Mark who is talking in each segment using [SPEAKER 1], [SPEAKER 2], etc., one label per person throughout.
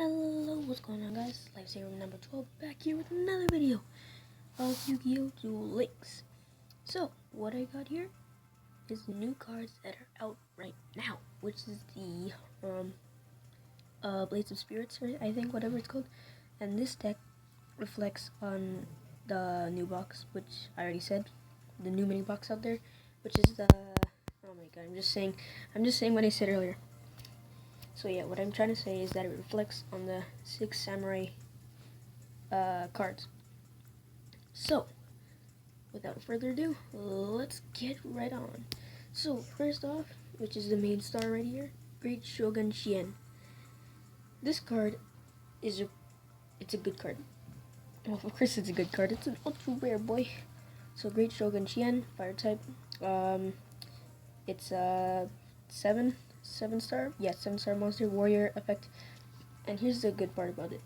[SPEAKER 1] Hello, what's going on, guys? Lifesaver number 12 back here with another video of Yu-Gi-Oh! Duel Links. So, what I got here is the new cards that are out right now, which is the Blades of Spirits, I think, whatever it's called. And this deck reflects on the new box, which I already said, the new mini box out there, which is the, oh my god, I'm just saying what I said earlier. So yeah, what I'm trying to say is that it reflects on the 6 samurai cards. So, without further ado, let's get right on. So, first off, which is the main star right here, Great Shogun Shien. This card it's a good card. Well, of course it's a good card. It's an ultra rare, boy. So, Great Shogun Shien, fire type. It's a 7-star? Yeah, 7-star monster, warrior effect. And here's the good part about it.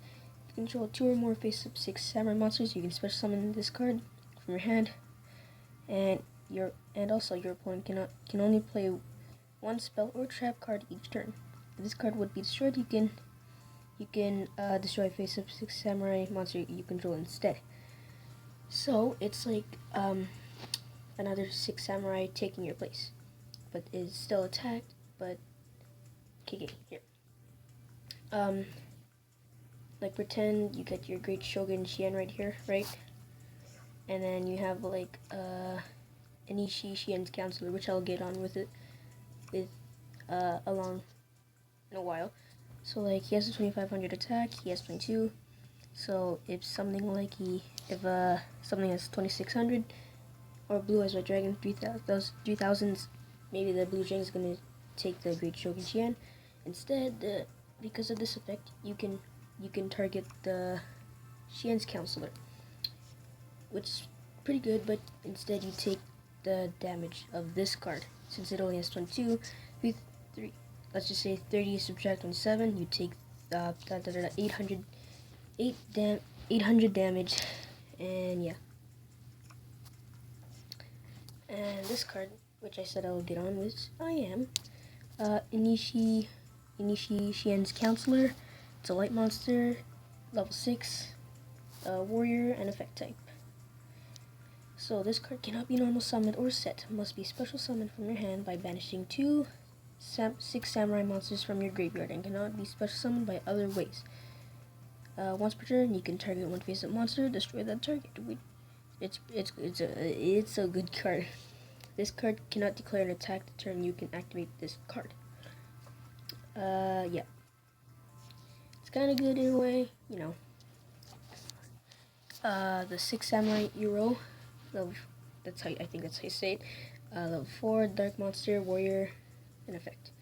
[SPEAKER 1] If you control 2 or more face-up 6 samurai monsters, you can special summon this card from your hand. And also your opponent can only play 1 spell or trap card each turn. If this card would be destroyed, you can destroy face-up 6 samurai monster you control instead. So it's like another 6 samurai taking your place, but is still attacked. But okay, here. Like pretend you get your Great Shogun Shien right here, right? And then you have like Anishi Shien's Counselor, which I'll get on with along in a while. So like he has a 2500 attack, he has 22. So if something like something has 2600, or Blue Eyes White Dragon 3000s, maybe the Blue Dragon is gonna take the Great Shogun Shien. Instead, because of this effect, you can target the Shien's Counselor, which is pretty good. But instead, you take the damage of this card, since it only has 22. Let's just say 30 subtract 27. You take 800 damage, and yeah. And this card, which I said I will get on, which I am. Inishi Shien's Counselor. It's a light monster, level 6, warrior, and effect type. So this card cannot be normal summoned or set. Must be special summoned from your hand by banishing 6 samurai monsters from your graveyard, and cannot be special summoned by other ways. Once per turn, you can target 1 face-up monster, destroy that target. It's a good card. This card cannot declare an attack the turn you can activate this card. Yeah. It's kind of good in a way, you know. The 6 Samurai Hero, I think that's how you say it. Level 4, Dark Monster, Warrior, and effect.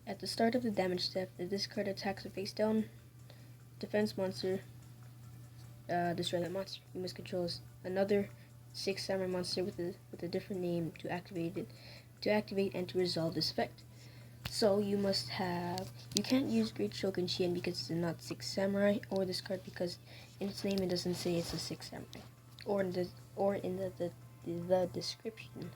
[SPEAKER 1] At the start of the damage step, if this card attacks a face down defense monster, destroy that monster. You must control another 6 samurai monster with a different name to activate and to resolve this effect. So you can't use Great Shogun Shien because it's not 6 samurai, or this card because in its name it doesn't say it's a 6 samurai, or in the description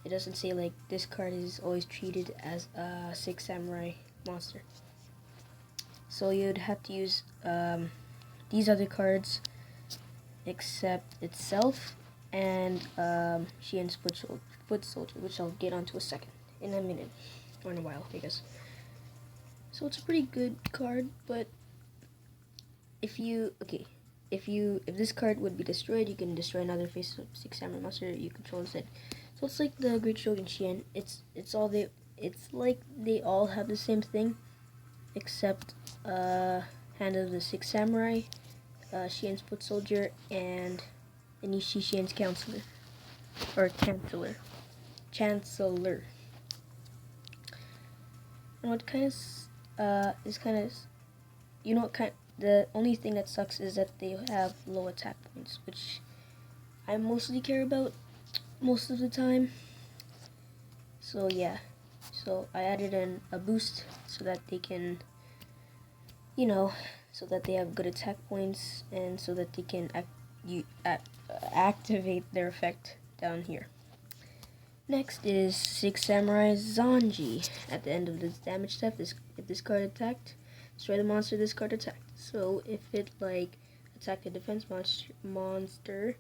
[SPEAKER 1] it doesn't say like this card is always treated as a 6 samurai monster. So you'd have to use these other cards, except itself and Shien's Foot Soldier, which I'll get onto in a minute, or in a while, I guess. So it's a pretty good card, but if this card would be destroyed, you can destroy another face-up 6 samurai monster you control instead. So it's like the Great Shogun Shien. It's like they all have the same thing, except Hand of the 6 Samurai, Shien's Foot Soldier, and Anishi Shien's Counselor, or Chancellor. And what the only thing that sucks is that they have low attack points, which I mostly care about most of the time. So yeah, so I added in a boost so that they can, so that they have good attack points, and so that they can activate their effect down here. Next is 6 Samurai Zanji. At the end of this damage step, if this card attacked, destroy the monster this card attacked. So if it like attacked a defense monster,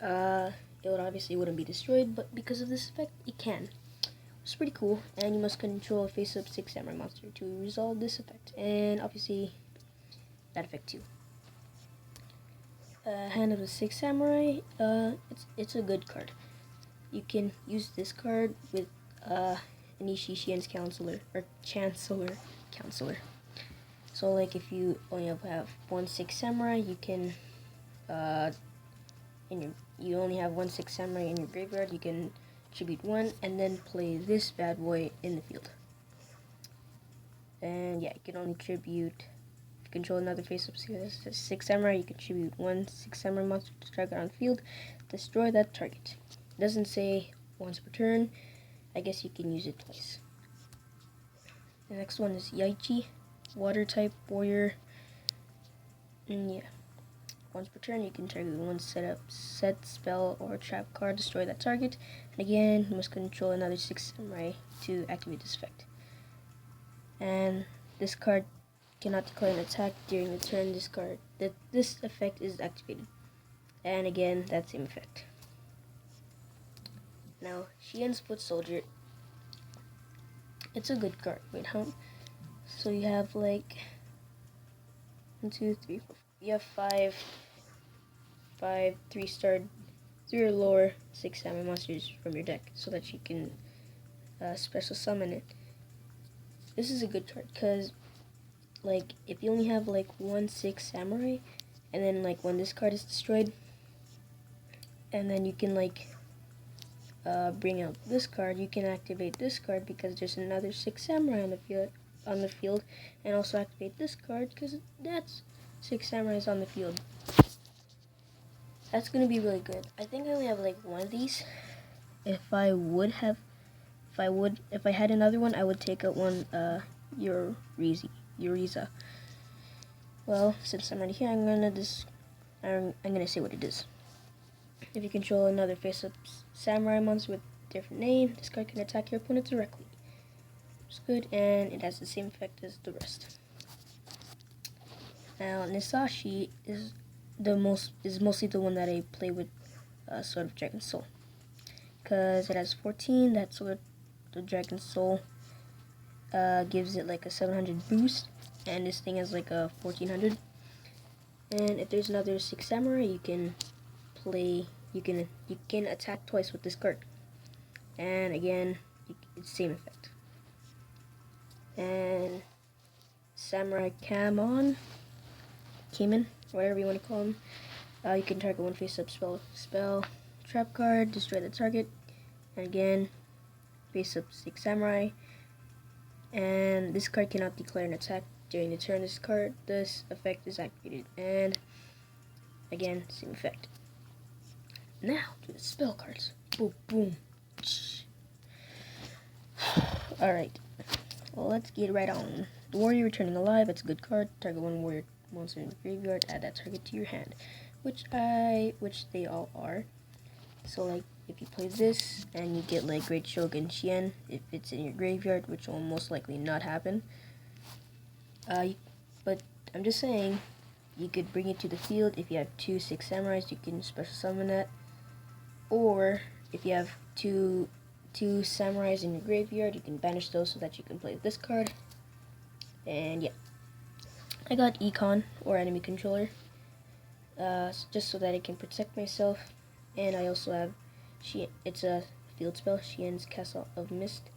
[SPEAKER 1] it would obviously wouldn't be destroyed, but because of this effect, it can. It's pretty cool, and you must control a face-up 6 samurai monster to resolve this effect, and obviously that effect too. Hand of the 6 samurai, it's a good card. You can use this card with Anishishian's Chancellor Counselor. So like if you only have 1 6 samurai, you can you only have 1 6 samurai in your graveyard, you can tribute 1 and then play this bad boy in the field. And yeah, you can only tribute, if you control another face-up 6 samurai, you can tribute 1 6 samurai monster to target on the field, destroy that target. It doesn't say once per turn, I guess you can use it twice. The next one is Yaichi, water type warrior. And yeah, once per turn, you can target 1 set, spell, or trap card, destroy that target. And again, you must control another 6 samurai to activate this effect. And this card cannot declare an attack during the turn this effect is activated. And again, that same effect. Now, Xian's Foot Soldier. It's a good card. Wait, how? So you have like 1, 2, 3, 4. You have 5 3-star, 3 or lower 6 samurai monsters from your deck, so that you can special summon it. This is a good card because, like, if you only have like 1 6 samurai, and then like when this card is destroyed, and then you can like bring out this card, you can activate this card because there's another 6 samurai on the field, and also activate this card because that's 6 samurais on the field. That's gonna be really good. I think I only have like 1 of these. If I had another one, I would take out one Uriza. Well, since I'm already here, I'm gonna say what it is. If you control another face-up samurai monster with a different name, this card can attack your opponent directly. It's good, and it has the same effect as the rest. Now, Nisashi is mostly the one that I play with Sword of Dragon Soul, because it has 14. That Sword of Dragon Soul gives it like a 700 boost, and this thing has like a 1400. And if there's another 6 samurai, you can attack twice with this card, and again, it's the same effect. And Samurai Kamen, whatever you want to call him, you can target 1 face-up spell, trap card, destroy the target, and again, face-up 6 samurai. And this card cannot declare an attack during the turn this effect is activated, and again, same effect. Now to the spell cards. Boom, boom. Alright, well, let's get right on. The Warrior Returning Alive, it's a good card. Target 1 warrior monster in the graveyard, add that target to your hand, which they all are. So like, if you play this and you get like Great Shogun Xian, if it's in your graveyard, which will most likely not happen, but I'm just saying, you could bring it to the field. If you have 2 6 samurais, you can special summon that. Or if you have two samurais in your graveyard, you can banish those so that you can play this card. And yeah, I got Econ, or Enemy Controller, just so that I can protect myself. And I also have it's a field spell, Xian's Castle of Mist.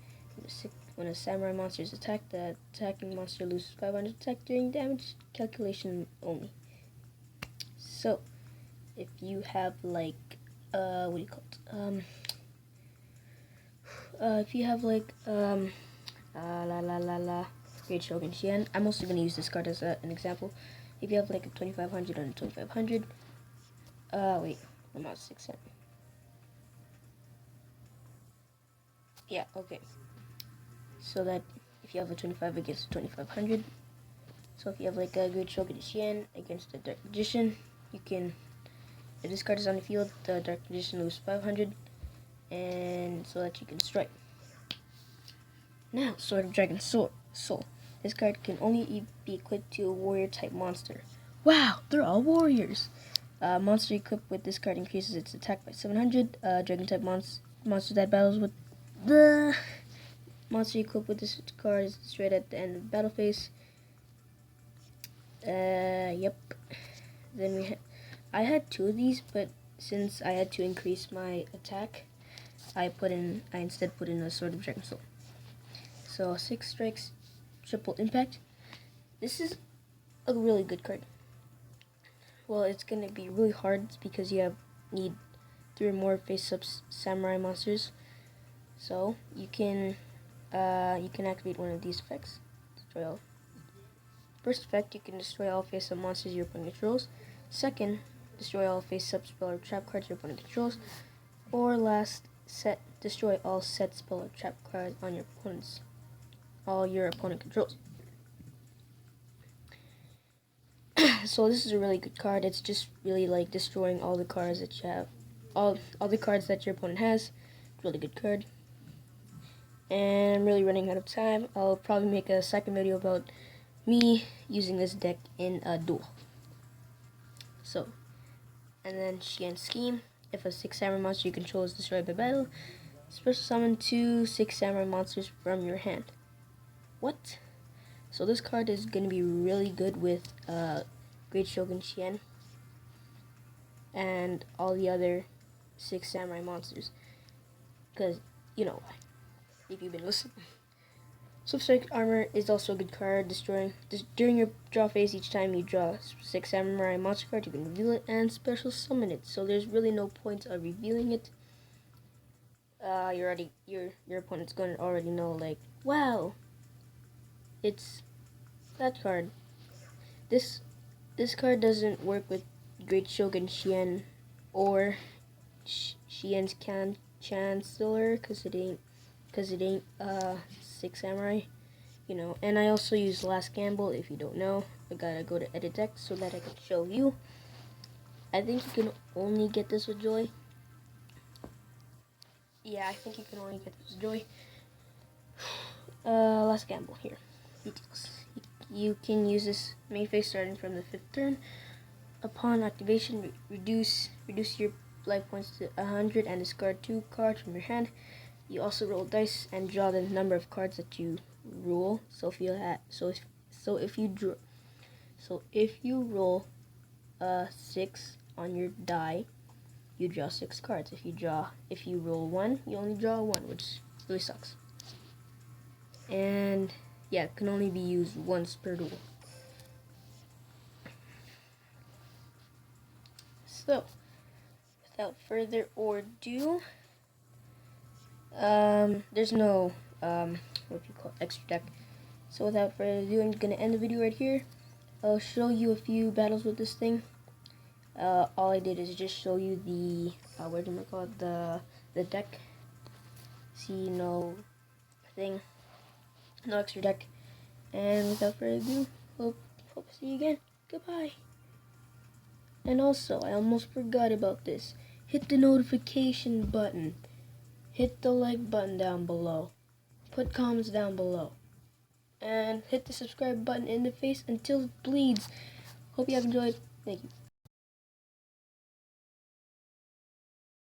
[SPEAKER 1] When a samurai monster is attacked, the attacking monster loses 500 attack during damage calculation only. So if you have like what do you call it? If you have like Great Shogun Xian, I'm also gonna use this card as an example. If you have like a 2500 and a 2500, wait, I'm out 6 cents. Yeah, okay. So that if you have a 25 against a 2500, so if you have like a Great Shogun Xian against a Dark Magician, you can, if this card is on the field, the Dark Magician loses 500, and so that you can strike. Now, Sword of Dragon Soul. This card can only be equipped to a warrior type monster. Wow, they're all warriors. Monster equipped with this card increases its attack by 700. Dragon type monster that battles with the monster equipped with this card is destroyed at the end of the battle phase. Yep. Then I had 2 of these, but since I had to increase my attack, I instead put in a Sword of Dragon Soul. So 6 strikes, triple impact. This is a really good card. Well, it's gonna be really hard because you need 3 or more face-up samurai monsters. So you can activate one of these effects. Destroy all. First effect, you can destroy all face-up monsters your opponent controls. Second, destroy all face-up spell or trap cards your opponent controls. Or last, destroy all set spell or trap cards on your opponent controls. So this is a really good card. It's just really like destroying all the cards that you have, all the cards that your opponent has. It's a really good card. And I'm really running out of time. I'll probably make a second video about me using this deck in a duel. So, and then Xian Scheme. If a 6 samurai monster you control is destroyed by battle, special summon 2 6 samurai monsters from your hand. What? So this card is going to be really good with Great Shogun Xian and all the other 6 samurai monsters. Because, you know why, if you've been listening. Slipstrike Armor is also a good card. During your draw phase, each time you draw 6 samurai monster card, you can reveal it and special summon it. So there's really no point of revealing it. Your opponent's going to already know, like, wow, it's that card. This card doesn't work with Great Shogun Xian or Xian's Chancellor because it ain't 6 samurai, you know. And I also use Last Gamble. If you don't know, I gotta go to edit deck so that I can show you. I think you can only get this with Joy. Yeah, I think you can only get this with Joy. Last Gamble here. Details. You can use this main phase starting from the 5th turn. Upon activation, reduce your life points to 100 and discard 2 cards from your hand. You also roll dice and draw the number of cards that you roll. So if you roll 6 on your die, you draw 6 cards. If you roll 1, you only draw 1, which really sucks. And yeah, it can only be used once per duel. So without further ado, there's no extra deck. So without further ado, I'm gonna end the video right here. I'll show you a few battles with this thing. All I did is just show you the the deck. See, no thing, no extra deck. And without further ado, hope to see you again. Goodbye. And also, I almost forgot about this. Hit the notification button. Hit the like button down below. Put comments down below. And hit the subscribe button in the face until it bleeds. Hope you have enjoyed. Thank you.